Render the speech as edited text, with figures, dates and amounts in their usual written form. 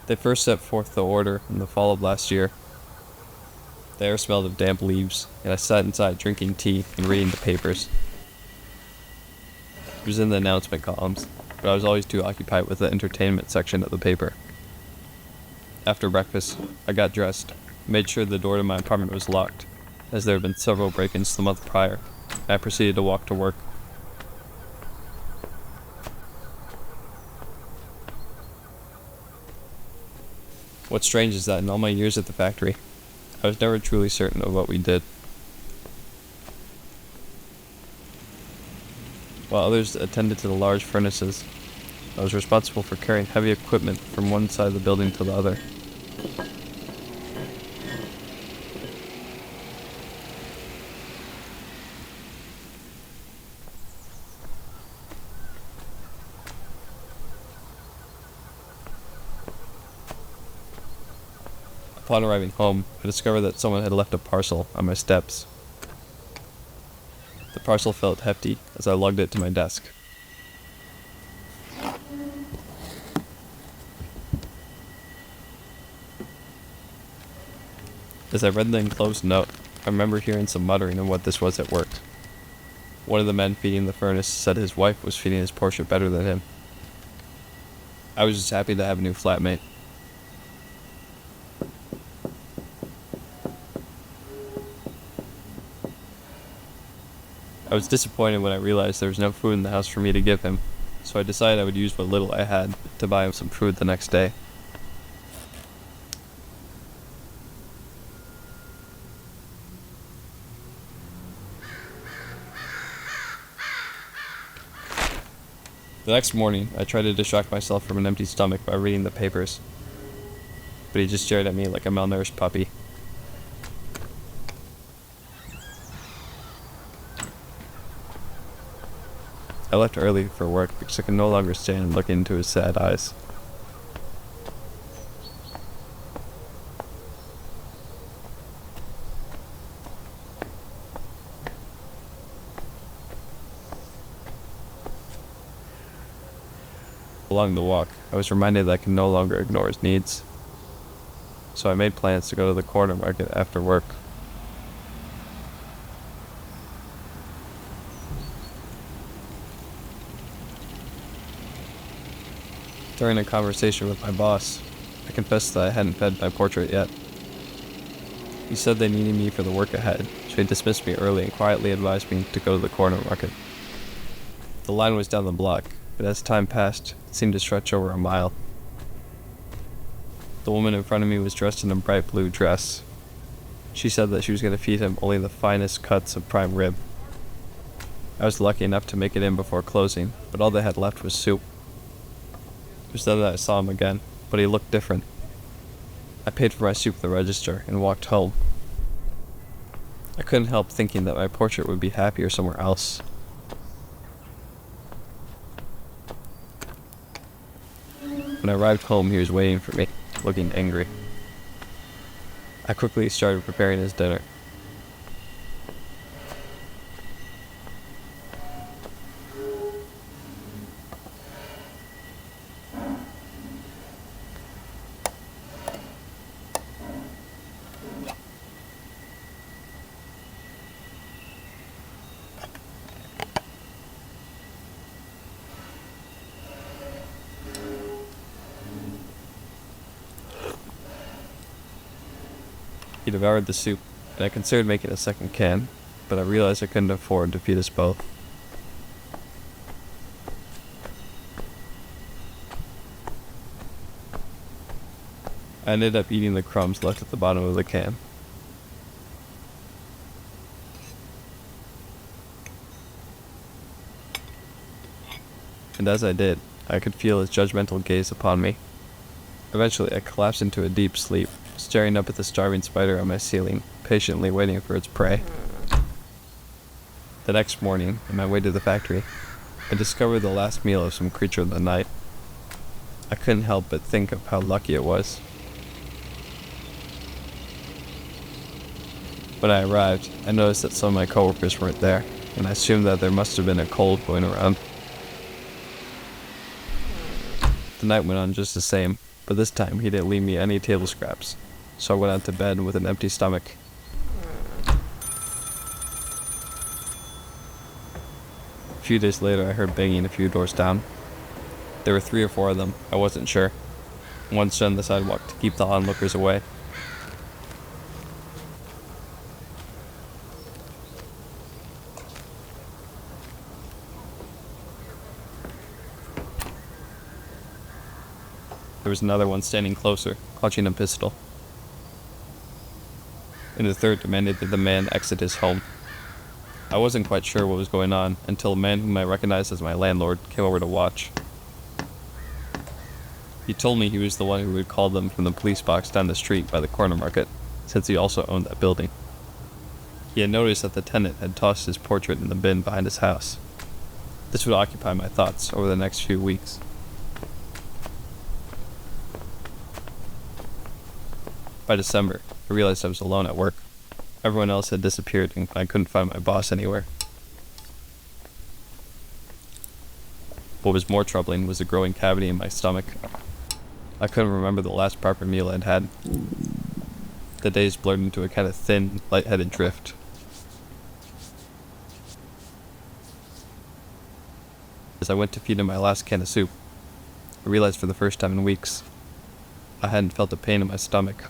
They first set forth the order in the fall of last year. The air smelled of damp leaves, and I sat inside drinking tea and reading the papers. It was in the announcement columns, but I was always too occupied with the entertainment section of the paper. After breakfast, I got dressed, made sure the door to my apartment was locked, as there had been several break-ins the month prior, and I proceeded to walk to work. What's strange is that in all my years at the factory, I was never truly certain of what we did. While others attended to the large furnaces, I was responsible for carrying heavy equipment from one side of the building to the other. Upon arriving home, I discovered that someone had left a parcel on my steps. The parcel felt hefty as I lugged it to my desk. As I read the enclosed note, I remember hearing some muttering of what this was at work. One of the men feeding the furnace said his wife was feeding his portrait better than him. I was just happy to have a new flatmate. I was disappointed when I realized there was no food in the house for me to give him, so I decided I would use what little I had to buy him some food the next day. The next morning, I tried to distract myself from an empty stomach by reading the papers, but he just stared at me like a malnourished puppy. I left early for work because I could no longer stand and look into his sad eyes. Along the walk, I was reminded that I could no longer ignore his needs. So I made plans to go to the corner market after work. During a conversation with my boss, I confessed that I hadn't fed my portrait yet. He said they needed me for the work ahead, so he dismissed me early and quietly advised me to go to the corner market. The line was down the block, but as time passed, it seemed to stretch over a mile. The woman in front of me was dressed in a bright blue dress. She said that she was going to feed him only the finest cuts of prime rib. I was lucky enough to make it in before closing, but all they had left was soup. It was then that I saw him again, but he looked different. I paid for my soup at the register and walked home. I couldn't help thinking that my portrait would be happier somewhere else. When I arrived home, he was waiting for me, looking angry. I quickly started preparing his dinner. He devoured the soup, and I considered making a second can, but I realized I couldn't afford to feed us both. I ended up eating the crumbs left at the bottom of the can. And as I did, I could feel his judgmental gaze upon me. Eventually, I collapsed into a deep sleep, staring up at the starving spider on my ceiling, patiently waiting for its prey. The next morning, on my way to the factory, I discovered the last meal of some creature of the night. I couldn't help but think of how lucky it was. When I arrived, I noticed that some of my coworkers weren't there, and I assumed that there must have been a cold going around. The night went on just the same, But this time he didn't leave me any table scraps, so I went out to bed with an empty stomach. A few days later I heard banging a few doors down. There were 3 or 4 of them, I wasn't sure. One stood on the sidewalk to keep the onlookers away. There was another one standing closer, clutching a pistol. And the third demanded that the man exit his home. I wasn't quite sure what was going on until a man whom I recognized as my landlord came over to watch. He told me he was the one who had called them from the police box down the street by the corner market, since he also owned that building. He had noticed that the tenant had tossed his portrait in the bin behind his house. This would occupy my thoughts over the next few weeks. By December, I realized I was alone at work. Everyone else had disappeared and I couldn't find my boss anywhere. What was more troubling was a growing cavity in my stomach. I couldn't remember the last proper meal I'd had. The days blurred into a kind of thin, lightheaded drift. As I went to feed him my last can of soup, I realized for the first time in weeks, I hadn't felt a pain in my stomach.